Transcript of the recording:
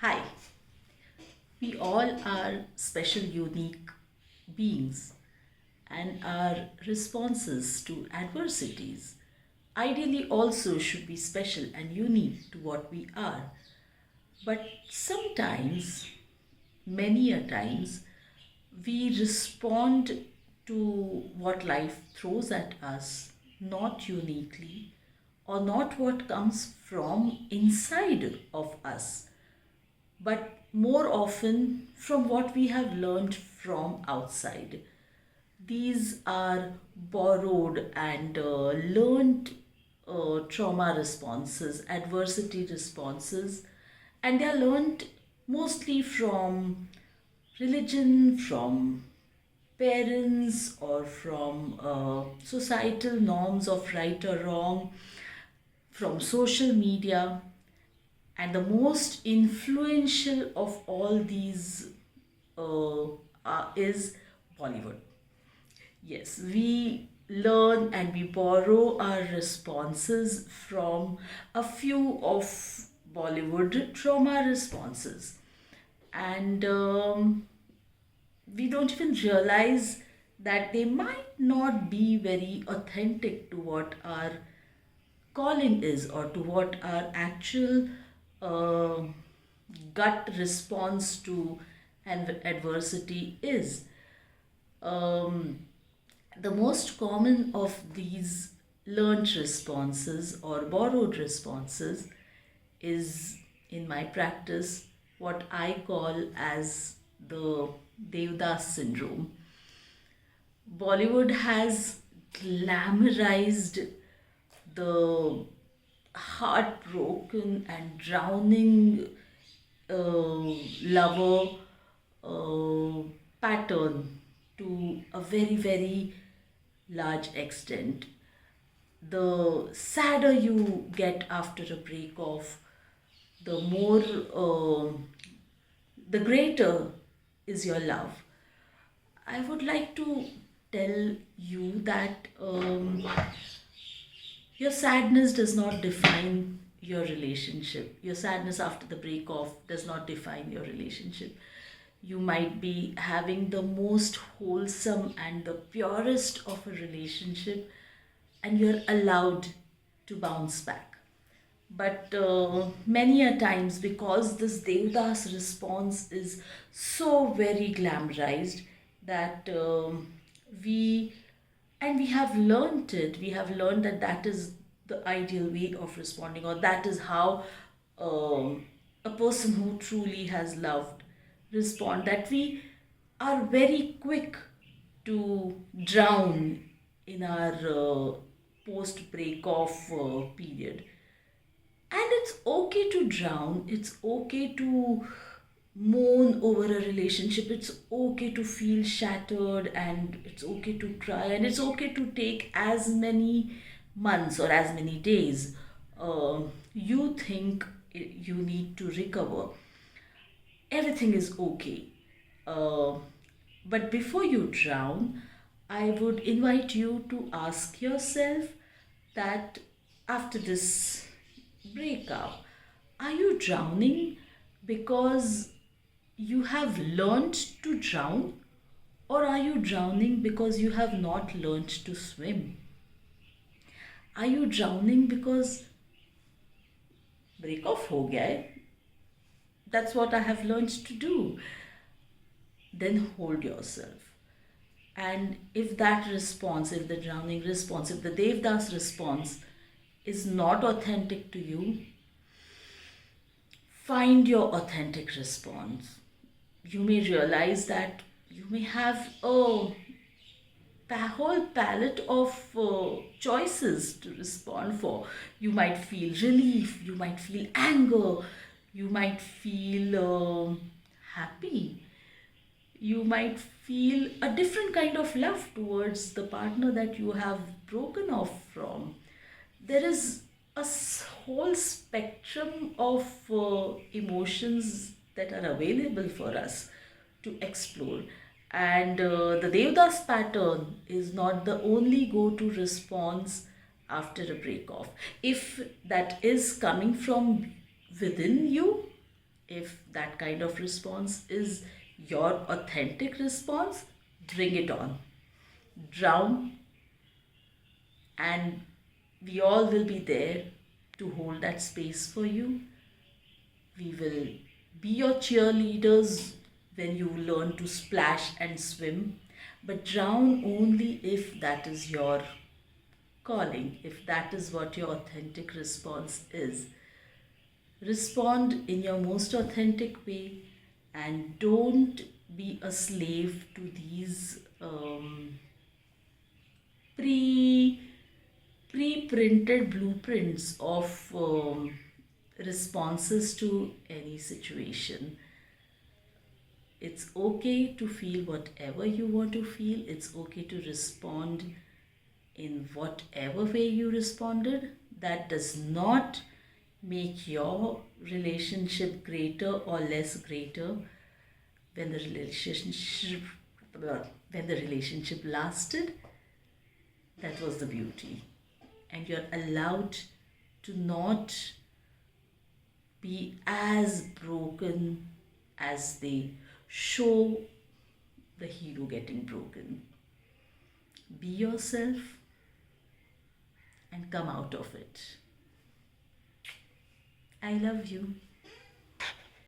Hi, we all are special, unique beings, and our responses to adversities ideally also should be special and unique to what we are. But sometimes, many a times, we respond to what life throws at us not uniquely or not what comes from inside of us, but more often from what we have learned from outside. These are borrowed and learned trauma responses, adversity responses, and they are learned mostly from religion, from parents, or from societal norms of right or wrong, from social media. And the most influential of all these is Bollywood. Yes, we learn and we borrow our responses from a few of Bollywood trauma responses. And we don't even realize that they might not be very authentic to what our calling is or to what our actual uh, gut response to adversity is. Um, the most common of these learned responses or borrowed responses is, in my practice, what I call as the Devdas syndrome. Bollywood has glamorized the heartbroken and drowning lover uh, pattern to a very, very large extent. The sadder you get after a break off, the more, the greater is your love. I would like to tell you that your sadness does not define your relationship. Your sadness after the break off does not define your relationship. You might be having the most wholesome and the purest of a relationship, and you're allowed to bounce back. But many a times, because this Devdas response is so very glamorized, that we and we have learned it. We have learned that that is the ideal way of responding, or that is how a person who truly has loved respond. That we are very quick to drown in our post break off period. And it's okay to drown, it's okay to mourn over a relationship, it's okay to feel shattered, and it's okay to cry, and it's okay to take as many months or as many days you think you need to recover. Everything is okay. Uh, but before you drown, I would invite you to ask yourself that after this breakup, are you drowning because you have learned to drown, or are you drowning because you have not learned to swim? Are you drowning because break off ho gaya hai? That's what I have learned to do. Then hold yourself. And if that response, if the drowning response, if the Devdas response is not authentic to you, find your authentic response. You may realize that you may have a whole palette of choices to respond for. You might feel relief, you might feel anger, you might feel happy, you might feel a different kind of love towards the partner that you have broken off from. There is a whole spectrum of emotions that are available for us to explore. And the Devdas pattern is not the only go to response after a break off. If that is coming from within you, If that kind of response is your authentic response, bring it on. Drown, and we all will be there to hold that space for you. We will be your cheerleaders when you learn to splash and swim, but drown only if that is your calling, if that is what your authentic response is. Respond in your most authentic way and don't be a slave to these pre pre-printed blueprints of responses to any situation. It's okay to feel whatever you want to feel. It's okay to respond in whatever way you responded. That does not make your relationship greater or less greater. When the relationship lasted, that was the beauty. And you're allowed to not be as broken as they show the hero getting broken. Be yourself and come out of it. I love you.